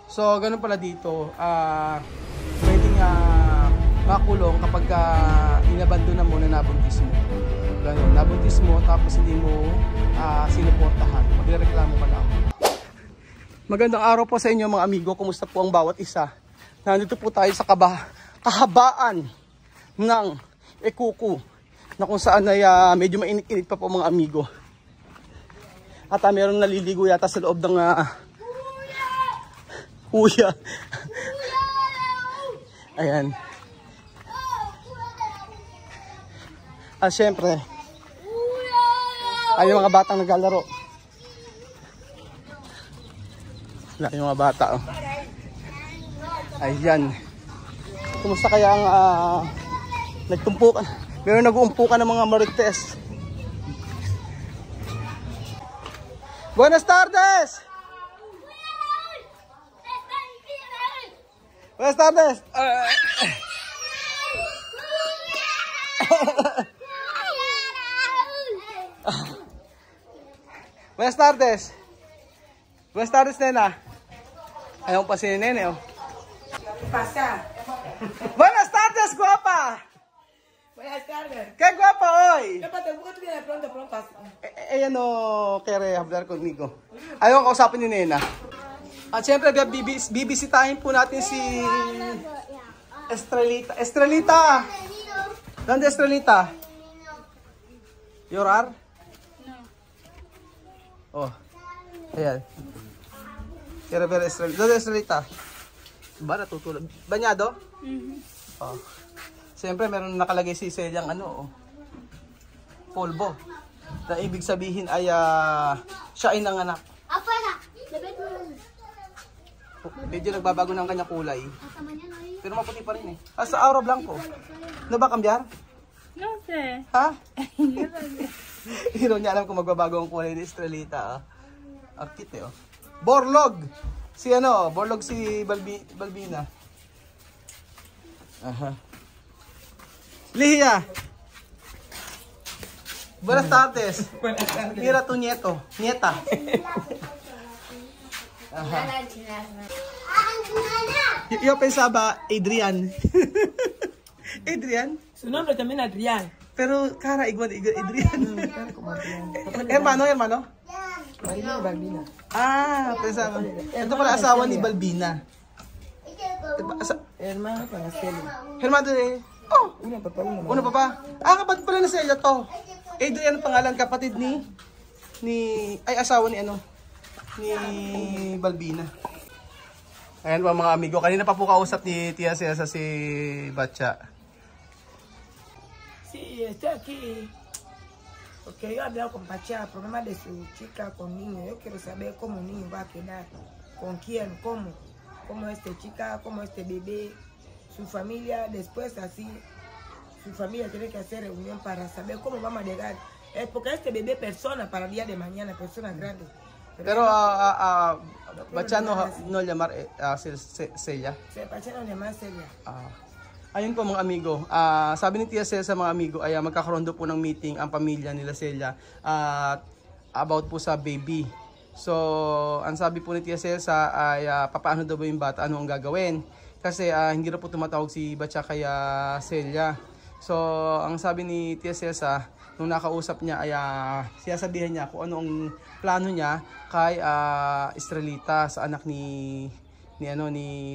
So, ganun pala dito. Pwedeng makulong kapag inabandona mo na nabuntis mo. Ganun, nabuntis mo tapos hindi mo sinuportahan. Magrereklamo ka lang. Magandang araw po sa inyo mga amigo. Kumusta po ang bawat isa? Nandito po tayo sa kahabaan ng Ekuku na kung saan ay medyo mainit-init pa po mga amigo. At mayroong naliligo yata sa loob ng kuya. Ayan. At syempre, ay yung mga batang naglalaro. Wala yung mga bata. Oh. Ayan. Kumusta kaya ang nagtumpukan? Meron nag-uumpukan ng mga marites. Buenas tardes! Buenas tardes! Buenas tardes! Buenas tardes, nena. Ayaw pa si nene, oh. Pasa. Buenas tardes, guapa! Buenas tardes. ¡Qué guapa hoy! ¿Qué pasa? ¿Por qué tú vienes pronto? Ella no quiere hablar conmigo. Ayaw kausapin ni nena. At syempre, bibisitahin po natin si Estrelita. Estrelita! ¿Dónde Estrelita? ¿Llorar? No. Oh. Ayan. Quiero ver Estrelita. ¿Dónde Estrelita? Ba, natutulog. Banyado? Oh. Siyempre, meron nakalagay si Celiang ano, oh. Polvo. Na ibig sabihin ay siya ay nanganak. Apa na? Labet mo. Medyo nagbabago ng kanya kulay. Pero maputi pa rin eh. Sa aura blanco. No ba cambiar? No sé. Ha? Hindi niya alam kung magbabago ang kulay ni Estrelita. Akit eh, oh. Borlog! Si ano, Borlog si Balbina. Aha. Lihia! Buenas tardes. Mira tu nieto. Nieta. Aha. Yo pensaba Adrian. Adrian? Su nombre también es Adrián. Pero cara igual Adrian. Hermano? Marina y Balbina. Pensaba. Ito pala asawa ni Balbina. Hermano con la Celia. Hermano de... Oh! Una papá, una mamá. Una pa pa? Kapatid pala na Celia to. Adrian ang pangalan, kapatid ni... asawa ni ano? Ni Balbina. Ayan po mga amigo. Kanina pa po kausap ni Tia Cesa si Batcha. Sí, estoy aquí. Porque yo he hablado con Pachá, problema de su chica con niño. Yo quiero saber cómo un niño va a quedar, con quién, cómo este chica, cómo este bebé, su familia, después así, su familia tiene que hacer reunión para saber cómo vamos a llegar. Porque este bebé persona para el día de mañana, persona grande. Pero Batcha no llamar Celia. Sí, Pachá no llama Celia. Ayun po mga amigo, sabi ni Tia Cesa mga amigo ay magkakaroon daw po ng meeting ang pamilya nila Celia about po sa baby. So, ang sabi po ni Tia Cesa ay papaano daw ba yung bata, ano ang gagawin? Kasi hindi na po tumatawag si Batcha kaya Celia. So, ang sabi ni Tia Cesa, nung nakausap niya ay sinasabihan niya kung ano ang plano niya kay Estrelita sa anak ni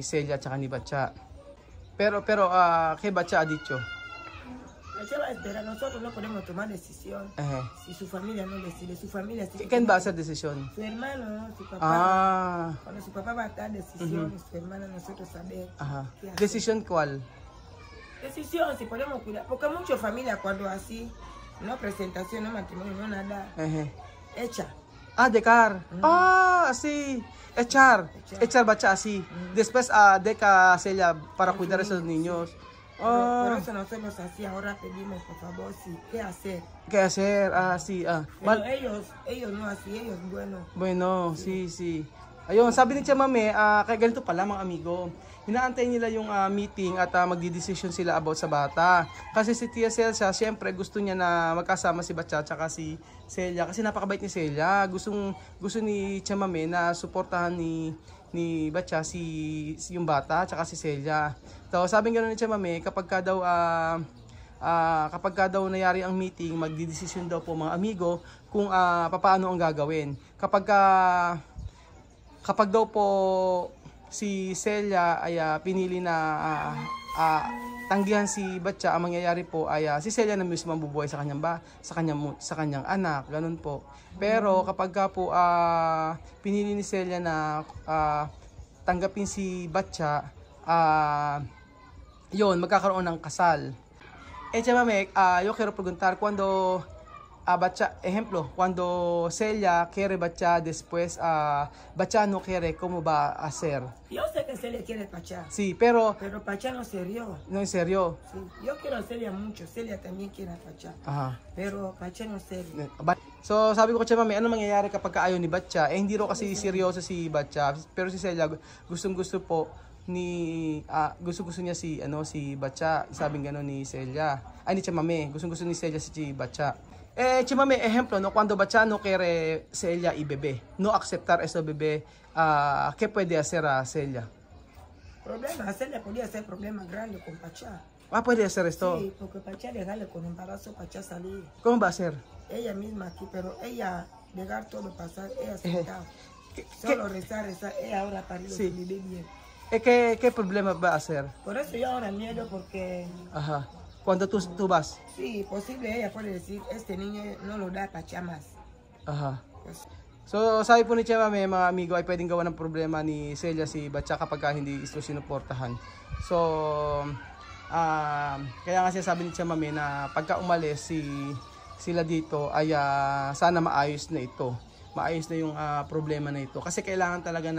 Celia at saka ni Batcha. Pero ¿qué Batcha ha dicho? Batcha va a esperar, nosotros no podemos tomar decisión si su familia no decide, su familia sí. ¿Quién va a hacer decisión? Su hermano, su papá. Cuando su papá va a dar decisión, su hermana nosotros saber qué hacer. ¿Decisión cuál? Decisión, si podemos cuidar, porque muchas familias cuando así, no presentación, no matrimonio, no nada, hecha. Decar. Sí. Echar Batcha así. Después deca Celia para cuidar a esos niños. Por eso nosotros así ahora pedimos por favor, sí, ¿qué hacer? ¿Qué hacer? Sí. Pero ellos no así, ellos Bueno, sí. Ayun, sabi ni Tia Mame, kaya ganito pala mga amigo. Hinaantay nila yung meeting at magdi-decision sila about sa bata. Kasi si Tia Celsa, siyempre gusto niya na magkasama si Batcha at si Celia. Kasi napakabait ni Celia. Gusto ni Tia Mame na suportahan ni ni Batcha yung bata tsaka si Celia. So sabi gano'n ni Tia Mami, kapag ka daw nangyari ang meeting, magdidesisyon daw po mga amigo kung paano ang gagawin. Kapag daw po si Celia ay pinili na tanggihan si Batcha, ang mangyayari po ay si Celia na mismo mabubuhay sa kanyang anak, ganun po. Pero kapag po pinili ni Celia na tanggapin si Batcha, yon magkakaroon ng kasal. Tia Mami, yo quiero preguntar cuando Batcha, ejemplo, cuando Celia quiere Batcha, después Batcha no quiere, ¿cómo va a hacer? Yo sé que Celia quiere Pachá. Sí, pero Pachá no se dio. no, en serio. Sí, yo quiero a Celia mucho. Celia también quiere a Pachá. Aha. Pero Pachá no se dio. So sabi ko, Tia Mami, ano mangyayari kapag ayaw ni Batcha? Hindi ro kasi seryoso si Batcha, pero si Celia gustong-gusto po gusto niya si Batcha. Sabing gano'n ni Celia. Ay, ni Tia Mami, gustong-gusto ni Celia si Batcha. Tia Mami, ejemplo, no, cuando Batcha no quiere Celia y bebé, no aceptar ese bebé, ¿qué puede hacer a Celia? Problema, Celia podía ser problema grande con Pachá. Puede hacer esto. Sí, porque Pachá dejarle con embarazo, Pachá salir. ¿Cómo va a ser? Ella misma aquí, pero ella dejar todo pasar, ella sentada. Solo rezar, ella ahora parió, Sí. vive bien. ¿Qué problema va a hacer? Por eso yo ahora miedo porque Ajá. Cuando tú vas. sí, posible ella puede decir, este niño no lo da Pachá más. Aha. Pues, So, sabi po ni Tia Mami, mga amigo, ay pwedeng gawa ng problema ni Celia si Batcha kapag hindi ito sinuportahan. So, kaya nga siya sabi ni Tia Mami na pagka umalis sila dito ay sana maayos na ito. Maayos na yung problema na ito. Kasi kailangan talaga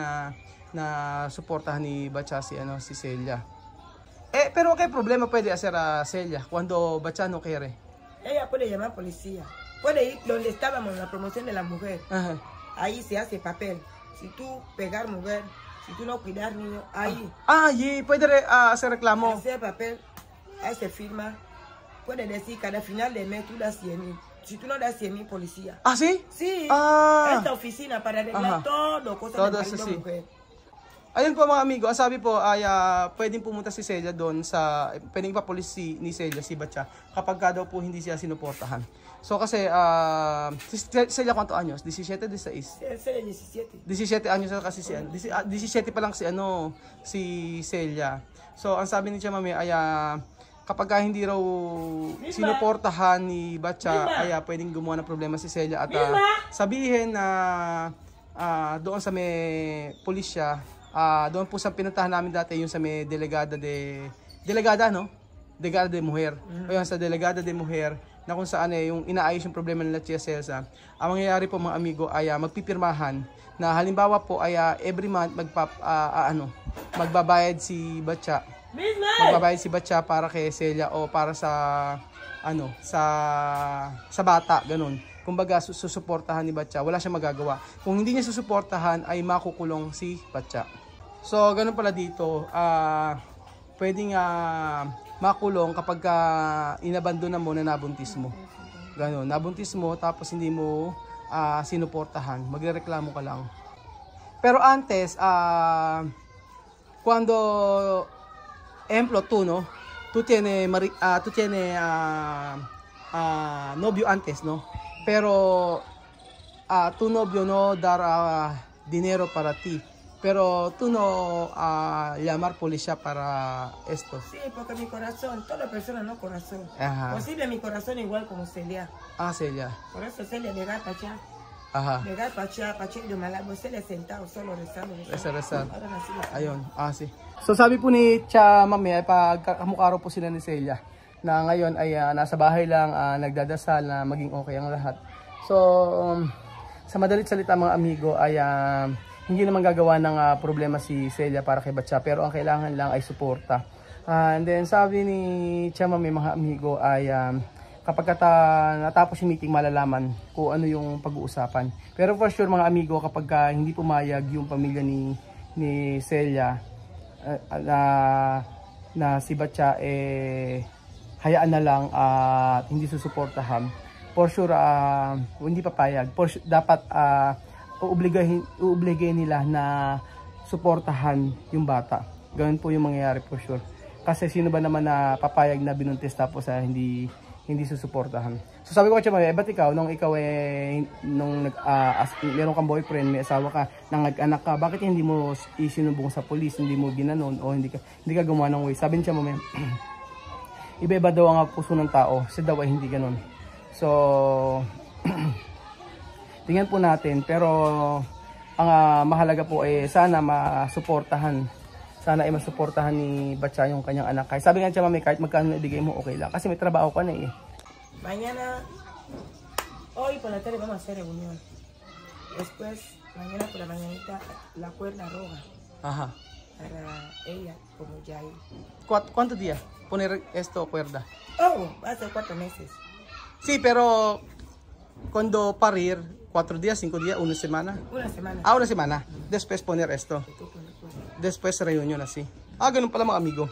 na suportahan ni Batcha si Celia. Pero ¿qué problema puede hacer a Celia cuando Batcha no quiere? ella puede llamar policía. Puede ir donde estábamos en la promoción de la mujer. Ajá. Ahí se hace papel. Si tú pegar mujer, si tú no cuidar niño, ahí Y puede hacer reclamo. hacer papel, ahí se firma. Puede decir cada final de mes tú das 100,000. Si tú no das 100,000, policía. ¿Sí? Sí, Ah. esta oficina para arreglar Ajá. todo, cosas Todo de eso marido sí. mujer. Ayun po mga amigo, ang sabi po ay pwedeng pumunta si Celia doon pwedeng ipapulis ni Celia si Batcha kapag daw po hindi siya sinuportahan. So kasi si Celia cuántos años? 17, 16? Ese es 17. 17 anyos na kasi 17 pa lang si Celia. So ang sabi ni Tia Mami ay kapag hindi raw sinuportahan ni Batcha ay pwedeng gumawa ng problema si Celia at sabihin na doon sa may pulisya, doon po sa pinuntahan namin dati yung sa may delegada de mujer. Ayun, sa delegada de mujer na kung saan yung inaayos yung problema nila Tia Celsa. Ang mangyayari po mga amigo ay magpipirmahan na halimbawa po ay every month magbabayad si Batcha. Magbabayad si Batcha para kay Celia o para sa bata, ganun. Kumbaga susuportahan ni Batcha, wala siyang magagawa. Kung hindi niya susuportahan ay makukulong si Batcha. So ganun pala dito, pwedeng makulong kapag inabandona mo na nabuntis mo. Ganun, nabuntis mo tapos hindi mo sinuportahan, magrereklamo ka lang. Pero antes, cuando ejemplo tú tienes novio antes, ¿no? Pero tu novio no dará dinero para ti. Pero tú no llamar policía para esto. Sí, porque mi corazón, toda persona no corazón. Ajá. Posible mi corazón igual como Celia. Celia. Por eso Celia le da Pachá. Ajá. Le da Pachá y de Malabo. Celia sentado, solo rezando. Rezar. Ahora nací la Ayun, sí. So sabi po ni Tia Mami ay pagkakamukha raw po sila ni Celia na ngayon ay nasa bahay lang, nagdadasal na maging okay ang lahat. So sa madalit salita mga amigo ay hindi naman gagawa ng problema si Celia para kay Batcha, pero ang kailangan lang ay suporta. And then sabi ni Tia Mami mga amigo ay kapag natapos yung meeting malalaman kung ano yung pag-uusapan. Pero for sure mga amigo, kapag hindi pumayag yung pamilya ni Celia na si Batcha hayaan na lang at hindi susuportahan, for sure hindi papayag. For sure, dapat uobligay nila na suportahan yung bata. Ganun po yung mangyayari for sure. Kasi sino ba naman na papayag na binuntis tapos hindi susuportahan. So sabi ko kay Chamame, ba't ikaw nung meron kang boyfriend, may asawa ka, nang-anak ka, bakit hindi mo isinubong sa police, hindi mo ginanon o hindi ka gumawa ng way? Sabi ni Chamame, iba-iba daw ang puso ng tao, siya daw ay hindi ganon. So tingnan po natin, pero ang mahalaga po ay sana masuportahan. Sana ay masuportahan ni Batcha yung kanyang anak. Kaya sabi nga siya, Mami, kahit magkano ibigay mo, okay lang. Kasi may trabaho ka na eh. Mañana, hoy por la tarde vamos a hacer reunión. Después, mañana por la mañanita, la cuerda roja. Aha. Para ella, como ya hay. ¿Cuántos días poner esto cuerda? Oh, va a ser 4 meses. Sí, pero cuando parir, 4 días, 5 días, 1 semana. Una semana. Ah, 1 semana. Después poner esto. Después reunion así. Ah, ganun pala mga amigo.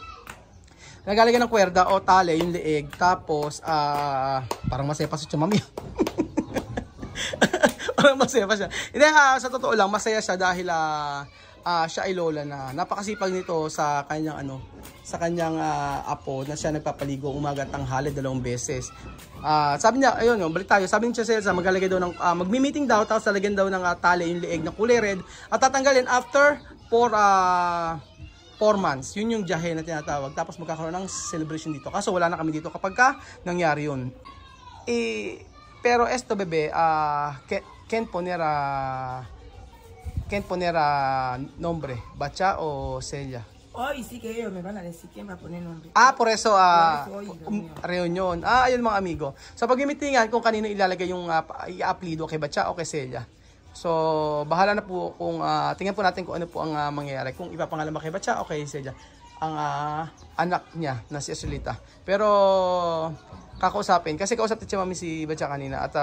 Nagalagyan ng kwerda o tali, yung leeg. Tapos, parang masepa si Chamami. Parang masepa siya. Hindi, sa totoo lang, masaya siya dahil siya ay lola na. Napakasipag nito sa kanyang apo na siya nagpapaligo umaga at tanghali 2 beses. Sabi niya, ayun, balik tayo. Sabi niya sa maglalagay daw ng, magmi-meeting daw, tapos lalagyan daw ng tali yung leeg na kulay red at tatanggalin after 4 months. Yun yung jahe na tinatawag. Tapos magkakaroon ng celebration dito. Kaso wala na kami dito kapag nangyari yun. Pero esto bebe, can't poner nombre, Batcha o Celia. Hoy sí que ellos me van a decir quién va a poner nombre. Por eso, reunion. Ayun mga amigo. So pag-meetingan kung kanino ilalagay yung i-applido kay Batcha o kay Celia. So, bahala na po kung tingnan po natin kung ano po ang mangyayari. Kung ipapangalan ba kay Batcha o kay Celia ang anak niya na si Asulita. Pero kakausapin, kasi kausap ni Mami si Batcha kanina at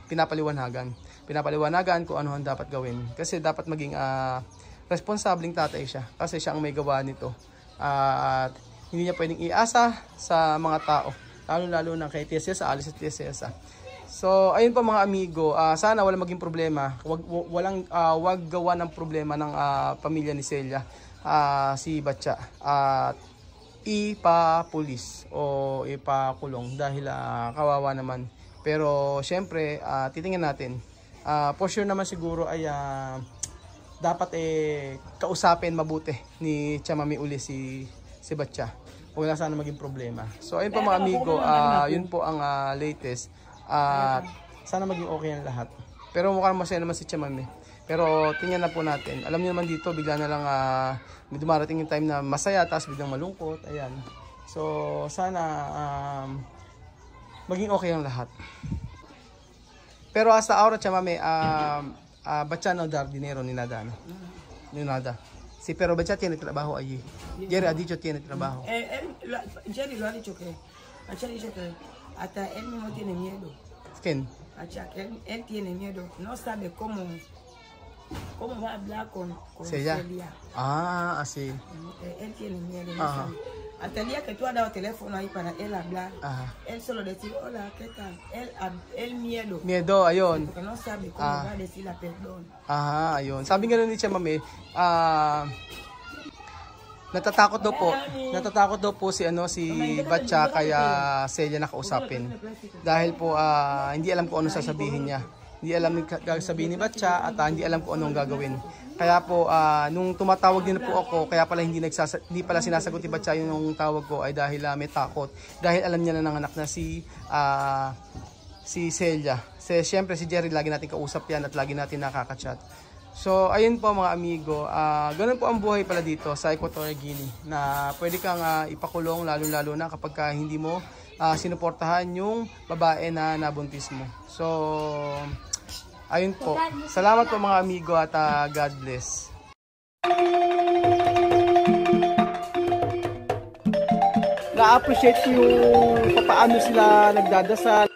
pinapaliwanagan kung ano ang dapat gawin. Kasi dapat maging responsabling tatay siya kasi siya ang may gawa nito. At hindi niya pwedeng iasa sa mga tao, lalo na kay Tia Cesa, Alice at Tia Cesa. So, ayun po mga amigo, sana wala maging problema. Wag gawa ng problema ng pamilya ni Celia, si Batcha, at ipa-pulis o ipakulong dahil kawawa naman. Pero syempre, titingnan natin. For sure naman siguro ay dapat kausapin mabuti ni Chamami uli si Batcha. Huwag na sana maging problema. So, ayun po mga amigo, yun po ang latest. Sana maging okay ang lahat. Pero mukhang masaya naman si Chamami. Pero tingnan na po natin. Alam niyo naman dito, bigla na lang may dumarating yung time na masaya, tapos biglang malungkot. Ayan. So sana maging okay ang lahat. Pero hasta ahora Chamami, Batcha no dar dinero ni nada, no? Ni nada. Sí, pero Batcha tiene trabajo allí. Jerry ha dicho tiene trabajo. Jerry lo ha dicho que Batcha ha dicho que hasta él mismo tiene miedo. ¿Quién? Batcha, que él tiene miedo. No sabe cómo va a hablar con Celia. Así. Él tiene miedo. No sabe. Hasta el día que tú has dado teléfono ahí para él hablar, él solo decir, hola, ¿qué tal? Él miedo. Miedo, ayun. Porque no sabe cómo va a decir la perdón. Ayun. Sabi nga nun ni Chamami, natatakot daw po si Batcha kaya Celia nakausapin. Dahil po hindi alam kung ano sasabihin niya. Hindi alam sasabihin ni Batcha at hindi alam kung anong gagawin. Kaya po nung tumatawag din po ako, kaya pala hindi pala sinasagot ni Batcha yung tawag ko ay dahil may takot. Dahil alam niya na nanganak na si Celia. Siyempre si Jerry lagi natin kausap yan at lagi natin nakaka-chat. So, ayun po mga amigo, ganun po ang buhay pala dito sa Equatorial Guinea na pwede kang ipakulong lalo na kapag hindi mo sinuportahan yung babae na nabuntis mo. So, ayun po. Salamat po mga amigo at God bless. Na-appreciate ko yung paano sila nagdadasal.